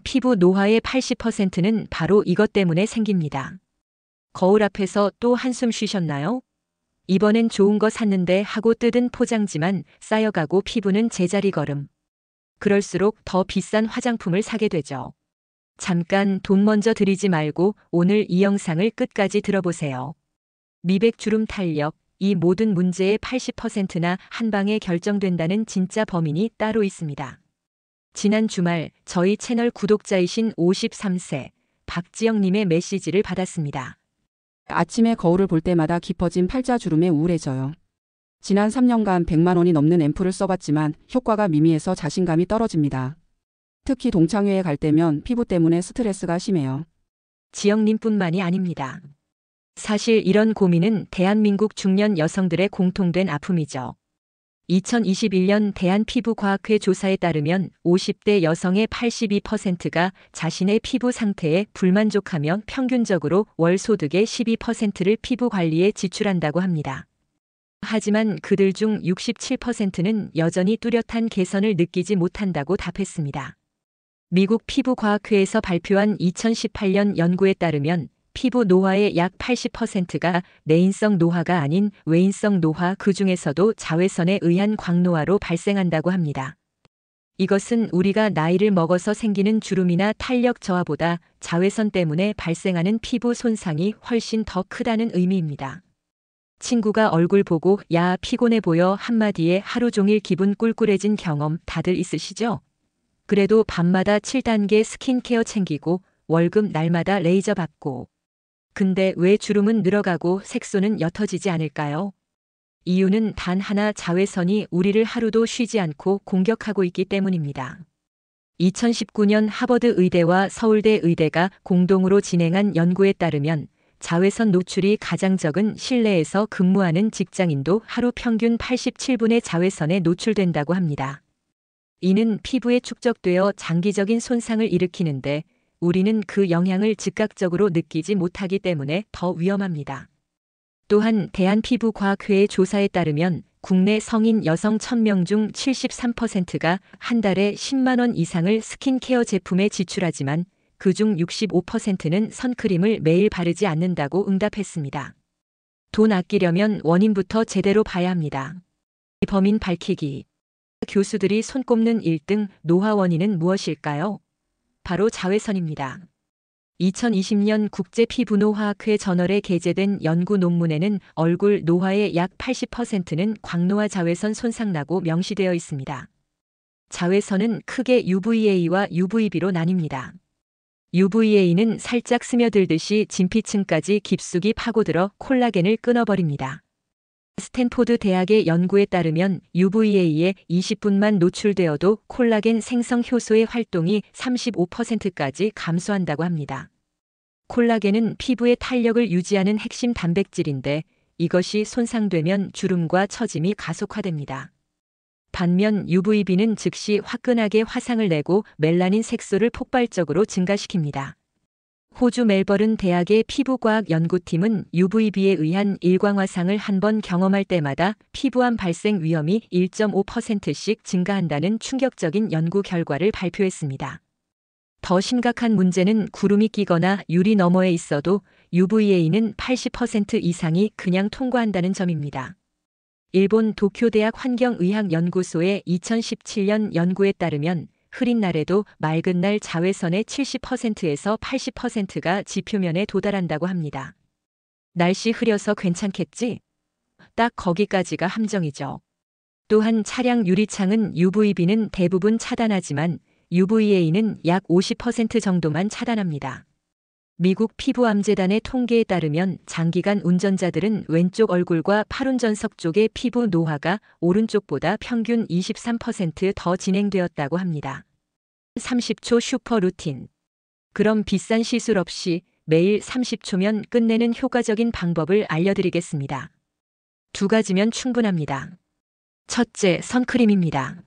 피부 노화의 80%는 바로 이것 때문에 생깁니다. 거울 앞에서 또 한숨 쉬셨나요? 이번엔 좋은 거 샀는데 하고 뜯은 포장지만 쌓여가고 피부는 제자리 걸음. 그럴수록 더 비싼 화장품을 사게 되죠. 잠깐 돈 먼저 들이지 말고 오늘 이 영상을 끝까지 들어보세요. 미백 주름 탄력, 이 모든 문제의 80%나 한 방에 결정된다는 진짜 범인이 따로 있습니다. 지난 주말 저희 채널 구독자이신 53세 박지영님의 메시지를 받았습니다. 아침에 거울을 볼 때마다 깊어진 팔자주름에 우울해져요. 지난 3년간 100만 원이 넘는 앰플을 써봤지만 효과가 미미해서 자신감이 떨어집니다. 특히 동창회에 갈 때면 피부 때문에 스트레스가 심해요. 지영님뿐만이 아닙니다. 사실 이런 고민은 대한민국 중년 여성들의 공통된 아픔이죠. 2021년 대한피부과학회 조사에 따르면 50대 여성의 82%가 자신의 피부 상태에 불만족하며 평균적으로 월 소득의 12%를 피부 관리에 지출한다고 합니다. 하지만 그들 중 67%는 여전히 뚜렷한 개선을 느끼지 못한다고 답했습니다. 미국 피부과학회에서 발표한 2018년 연구에 따르면 피부 노화의 약 80%가 내인성 노화가 아닌 외인성 노화, 그중에서도 자외선에 의한 광노화로 발생한다고 합니다. 이것은 우리가 나이를 먹어서 생기는 주름이나 탄력 저하보다 자외선 때문에 발생하는 피부 손상이 훨씬 더 크다는 의미입니다. 친구가 얼굴 보고 "야, 피곤해 보여" 한마디에 하루 종일 기분 꿀꿀해진 경험 다들 있으시죠? 그래도 밤마다 7단계 스킨케어 챙기고 월급 날마다 레이저 받고. 근데 왜 주름은 늘어가고 색소는 옅어지지 않을까요? 이유는 단 하나, 자외선이 우리를 하루도 쉬지 않고 공격하고 있기 때문입니다. 2019년 하버드 의대와 서울대 의대가 공동으로 진행한 연구에 따르면 자외선 노출이 가장 적은 실내에서 근무하는 직장인도 하루 평균 87분의 자외선에 노출된다고 합니다. 이는 피부에 축적되어 장기적인 손상을 일으키는데 우리는 그 영향을 즉각적으로 느끼지 못하기 때문에 더 위험합니다. 또한 대한피부과학회의 조사에 따르면 국내 성인 여성 1000명 중 73%가 한 달에 10만 원 이상을 스킨케어 제품에 지출하지만 그중 65%는 선크림을 매일 바르지 않는다고 응답했습니다. 돈 아끼려면 원인부터 제대로 봐야 합니다. 범인 밝히기. 교수들이 손꼽는 1등 노화 원인은 무엇일까요? 바로 자외선입니다. 2020년 국제피부노화학회 저널에 게재된 연구 논문에는 얼굴 노화의 약 80%는 광노화 자외선 손상라고 명시되어 있습니다. 자외선은 크게 UVA와 UVB로 나뉩니다. UVA는 살짝 스며들듯이 진피층까지 깊숙이 파고들어 콜라겐을 끊어버립니다. 스탠포드 대학의 연구에 따르면 UVA에 20분만 노출되어도 콜라겐 생성 효소의 활동이 35%까지 감소한다고 합니다. 콜라겐은 피부의 탄력을 유지하는 핵심 단백질인데 이것이 손상되면 주름과 처짐이 가속화됩니다. 반면 UVB는 즉시 화끈하게 화상을 내고 멜라닌 색소를 폭발적으로 증가시킵니다. 호주 멜버른 대학의 피부과학 연구팀은 UVB에 의한 일광화상을 한 번 경험할 때마다 피부암 발생 위험이 1.5%씩 증가한다는 충격적인 연구 결과를 발표했습니다. 더 심각한 문제는 구름이 끼거나 유리 너머에 있어도 UVA는 80% 이상이 그냥 통과한다는 점입니다. 일본 도쿄대학 환경의학연구소의 2017년 연구에 따르면 흐린 날에도 맑은 날 자외선의 70%에서 80%가 지표면에 도달한다고 합니다. 날씨 흐려서 괜찮겠지? 딱 거기까지가 함정이죠. 또한 차량 유리창은 UVB는 대부분 차단하지만 UVA는 약 50% 정도만 차단합니다. 미국 피부암재단의 통계에 따르면 장기간 운전자들은 왼쪽 얼굴과 팔운전석 쪽의 피부 노화가 오른쪽보다 평균 23% 더 진행되었다고 합니다. 30초 슈퍼 루틴. 그럼 비싼 시술 없이 매일 30초면 끝내는 효과적인 방법을 알려드리겠습니다. 2가지면 충분합니다. 첫째, 선크림입니다.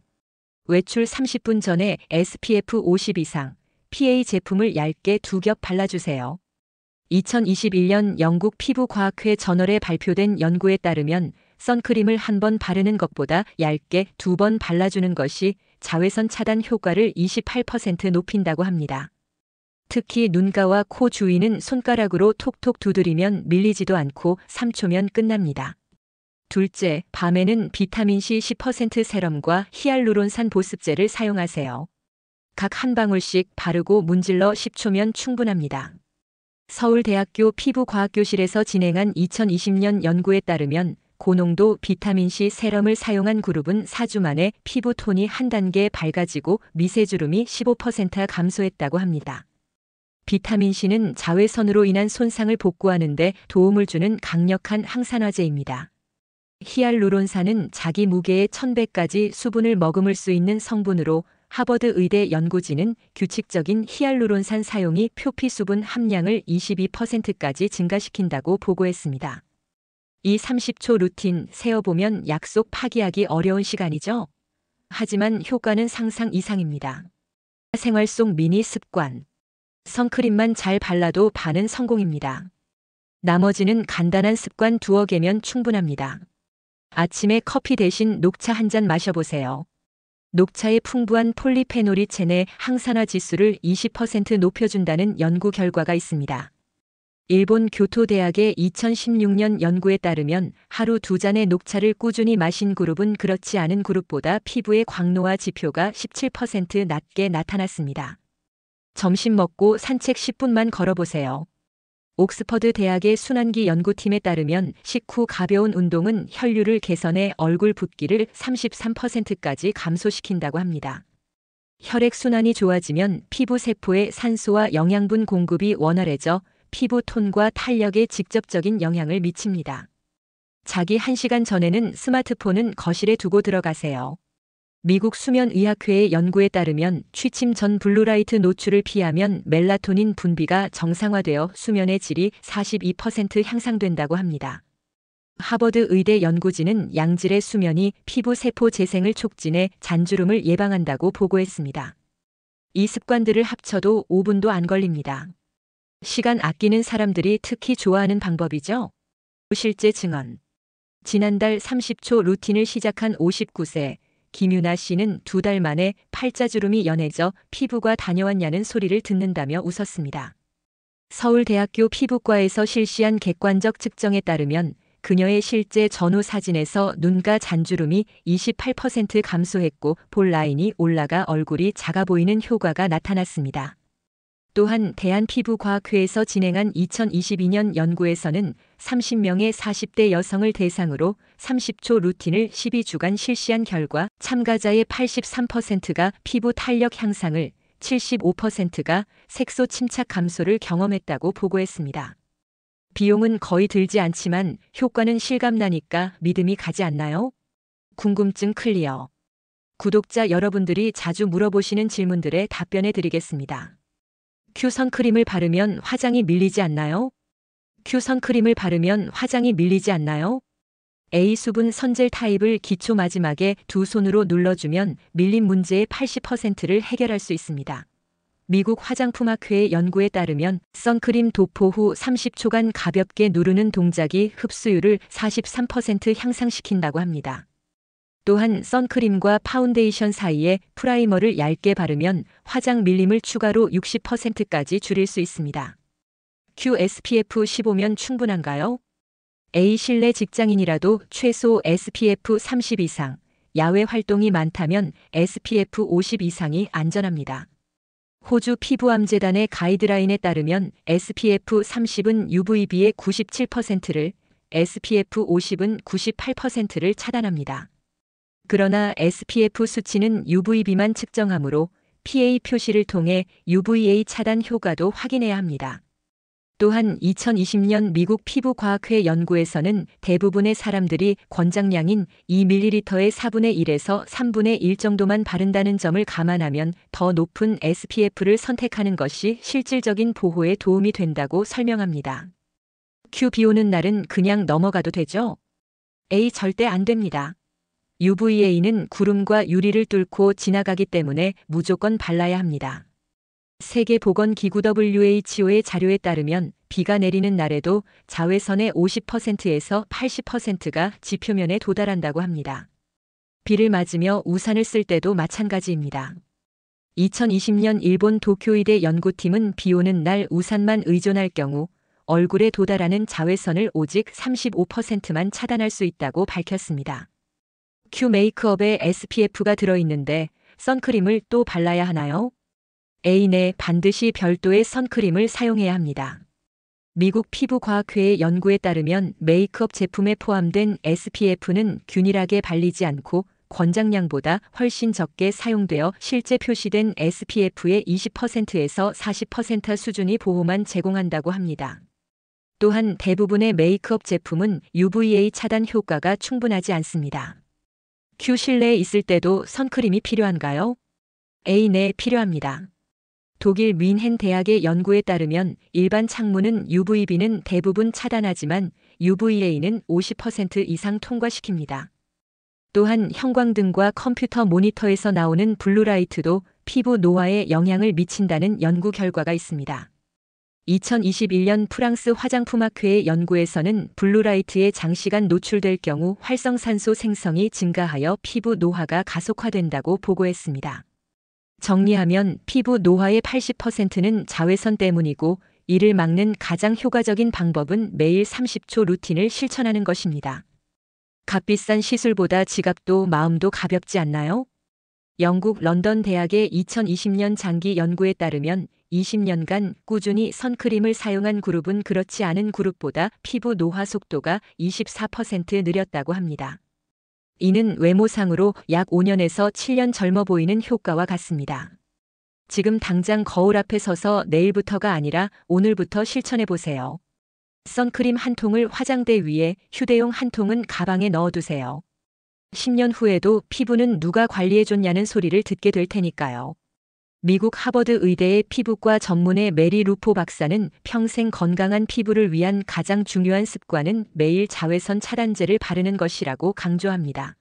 외출 30분 전에 SPF 50 이상 PA 제품을 얇게 2겹 발라주세요. 2021년 영국 피부과학회 저널에 발표된 연구에 따르면 선크림을 한 번 바르는 것보다 얇게 2번 발라주는 것이 자외선 차단 효과를 28% 높인다고 합니다. 특히 눈가와 코 주위는 손가락으로 톡톡 두드리면 밀리지도 않고 3초면 끝납니다. 둘째, 밤에는 비타민C 10% 세럼과 히알루론산 보습제를 사용하세요. 각 한 방울씩 바르고 문질러 10초면 충분합니다. 서울대학교 피부과학교실에서 진행한 2020년 연구에 따르면 고농도 비타민C 세럼을 사용한 그룹은 4주 만에 피부 톤이 한 단계 밝아지고 미세주름이 15% 감소했다고 합니다. 비타민C는 자외선으로 인한 손상을 복구하는 데 도움을 주는 강력한 항산화제입니다. 히알루론산은 자기 무게의 1000배까지 수분을 머금을 수 있는 성분으로 하버드 의대 연구진은 규칙적인 히알루론산 사용이 표피 수분 함량을 22%까지 증가시킨다고 보고했습니다. 이 30초 루틴 세어보면 약속 파기하기 어려운 시간이죠. 하지만 효과는 상상 이상입니다. 생활 속 미니 습관. 선크림만 잘 발라도 반은 성공입니다. 나머지는 간단한 습관 2개면 충분합니다. 아침에 커피 대신 녹차 한 잔 마셔보세요. 녹차의 풍부한 폴리페놀이 체내 항산화 지수를 20% 높여준다는 연구 결과가 있습니다. 일본 교토대학의 2016년 연구에 따르면 하루 2잔의 녹차를 꾸준히 마신 그룹은 그렇지 않은 그룹보다 피부의 광노화 지표가 17% 낮게 나타났습니다. 점심 먹고 산책 10분만 걸어보세요. 옥스퍼드 대학의 순환기 연구팀에 따르면 식후 가벼운 운동은 혈류를 개선해 얼굴 붓기를 33%까지 감소시킨다고 합니다. 혈액순환이 좋아지면 피부 세포의 산소와 영양분 공급이 원활해져 피부 톤과 탄력에 직접적인 영향을 미칩니다. 자기 1시간 전에는 스마트폰은 거실에 두고 들어가세요. 미국 수면의학회의 연구에 따르면 취침 전 블루라이트 노출을 피하면 멜라토닌 분비가 정상화되어 수면의 질이 42% 향상된다고 합니다. 하버드 의대 연구진은 양질의 수면이 피부 세포 재생을 촉진해 잔주름을 예방한다고 보고했습니다. 이 습관들을 합쳐도 5분도 안 걸립니다. 시간 아끼는 사람들이 특히 좋아하는 방법이죠. 실제 증언. 지난달 30초 루틴을 시작한 59세 김유나 씨는 2달 만에 팔자주름이 연해져 피부과 다녀왔냐는 소리를 듣는다며 웃었습니다. 서울대학교 피부과에서 실시한 객관적 측정에 따르면 그녀의 실제 전후 사진에서 눈가 잔주름이 28% 감소했고 볼 라인이 올라가 얼굴이 작아 보이는 효과가 나타났습니다. 또한 대한피부과학회에서 진행한 2022년 연구에서는 30명의 40대 여성을 대상으로 30초 루틴을 12주간 실시한 결과 참가자의 83%가 피부 탄력 향상을, 75%가 색소 침착 감소를 경험했다고 보고했습니다. 비용은 거의 들지 않지만 효과는 실감나니까 믿음이 가지 않나요? 궁금증 클리어. 구독자 여러분들이 자주 물어보시는 질문들에 답변해 드리겠습니다. 큐 선크림을 바르면 화장이 밀리지 않나요? 큐 선크림을 바르면 화장이 밀리지 않나요? A 수분 선젤 타입을 기초 마지막에 두 손으로 눌러주면 밀림 문제의 80%를 해결할 수 있습니다. 미국 화장품학회의 연구에 따르면 선크림 도포 후 30초간 가볍게 누르는 동작이 흡수율을 43% 향상시킨다고 합니다. 또한 선크림과 파운데이션 사이에 프라이머를 얇게 바르면 화장 밀림을 추가로 60%까지 줄일 수 있습니다. Q SPF 15면 충분한가요? A 실내 직장인이라도 최소 SPF 30 이상, 야외 활동이 많다면 SPF 50 이상이 안전합니다. 호주 피부암재단의 가이드라인에 따르면 SPF 30은 UVB의 97%를, SPF 50은 98%를 차단합니다. 그러나 SPF 수치는 UVB만 측정하므로 PA 표시를 통해 UVA 차단 효과도 확인해야 합니다. 또한 2020년 미국 피부과학회 연구에서는 대부분의 사람들이 권장량인 2ml의 4분의 1에서 3분의 1 정도만 바른다는 점을 감안하면 더 높은 SPF를 선택하는 것이 실질적인 보호에 도움이 된다고 설명합니다. Q 비 오는 날은 그냥 넘어가도 되죠? A 절대 안 됩니다. UVA는 구름과 유리를 뚫고 지나가기 때문에 무조건 발라야 합니다. 세계보건기구 WHO의 자료에 따르면 비가 내리는 날에도 자외선의 50%에서 80%가 지표면에 도달한다고 합니다. 비를 맞으며 우산을 쓸 때도 마찬가지입니다. 2020년 일본 도쿄의대 연구팀은 비 오는 날 우산만 의존할 경우 얼굴에 도달하는 자외선을 오직 35%만 차단할 수 있다고 밝혔습니다. 큐 메이크업에 SPF가 들어있는데 선크림을 또 발라야 하나요? 애인에 반드시 별도의 선크림을 사용해야 합니다. 미국 피부과학회의 연구에 따르면 메이크업 제품에 포함된 SPF는 균일하게 발리지 않고 권장량보다 훨씬 적게 사용되어 실제 표시된 SPF의 20%에서 40% 수준의 보호만 제공한다고 합니다. 또한 대부분의 메이크업 제품은 UVA 차단 효과가 충분하지 않습니다. 큐 실내에 있을 때도 선크림이 필요한가요? 네, 필요합니다. 독일 뮌헨 대학의 연구에 따르면 일반 창문은 UVB는 대부분 차단하지만 UVA는 50% 이상 통과시킵니다. 또한 형광등과 컴퓨터 모니터에서 나오는 블루라이트도 피부 노화에 영향을 미친다는 연구 결과가 있습니다. 2021년 프랑스 화장품학회의 연구에서는 블루라이트에 장시간 노출될 경우 활성산소 생성이 증가하여 피부 노화가 가속화된다고 보고했습니다. 정리하면 피부 노화의 80%는 자외선 때문이고 이를 막는 가장 효과적인 방법은 매일 30초 루틴을 실천하는 것입니다. 값비싼 시술보다 지갑도 마음도 가볍지 않나요? 영국 런던 대학의 2020년 장기 연구에 따르면 20년간 꾸준히 선크림을 사용한 그룹은 그렇지 않은 그룹보다 피부 노화 속도가 24% 느렸다고 합니다. 이는 외모상으로 약 5년에서 7년 젊어 보이는 효과와 같습니다. 지금 당장 거울 앞에 서서 내일부터가 아니라 오늘부터 실천해 보세요. 선크림 한 통을 화장대 위에, 휴대용 한 통은 가방에 넣어두세요. 10년 후에도 피부는 누가 관리해줬냐는 소리를 듣게 될 테니까요. 미국 하버드 의대의 피부과 전문의 메리 루포 박사는 평생 건강한 피부를 위한 가장 중요한 습관은 매일 자외선 차단제를 바르는 것이라고 강조합니다.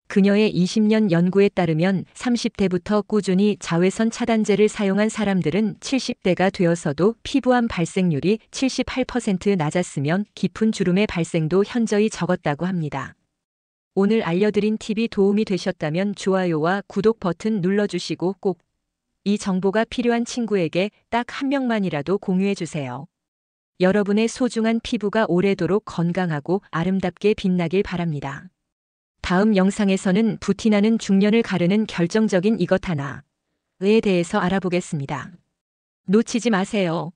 그녀의 20년 연구에 따르면 30대부터 꾸준히 자외선 차단제를 사용한 사람들은 70대가 되어서도 피부암 발생률이 78% 낮았으면 깊은 주름의 발생도 현저히 적었다고 합니다. 오늘 알려드린 팁이 도움이 되셨다면 좋아요와 구독 버튼 눌러주시고 꼭 이 정보가 필요한 친구에게 딱 한 명만이라도 공유해주세요. 여러분의 소중한 피부가 오래도록 건강하고 아름답게 빛나길 바랍니다. 다음 영상에서는 부티나는 중년을 가르는 결정적인 이것 하나에 대해서 알아보겠습니다. 놓치지 마세요.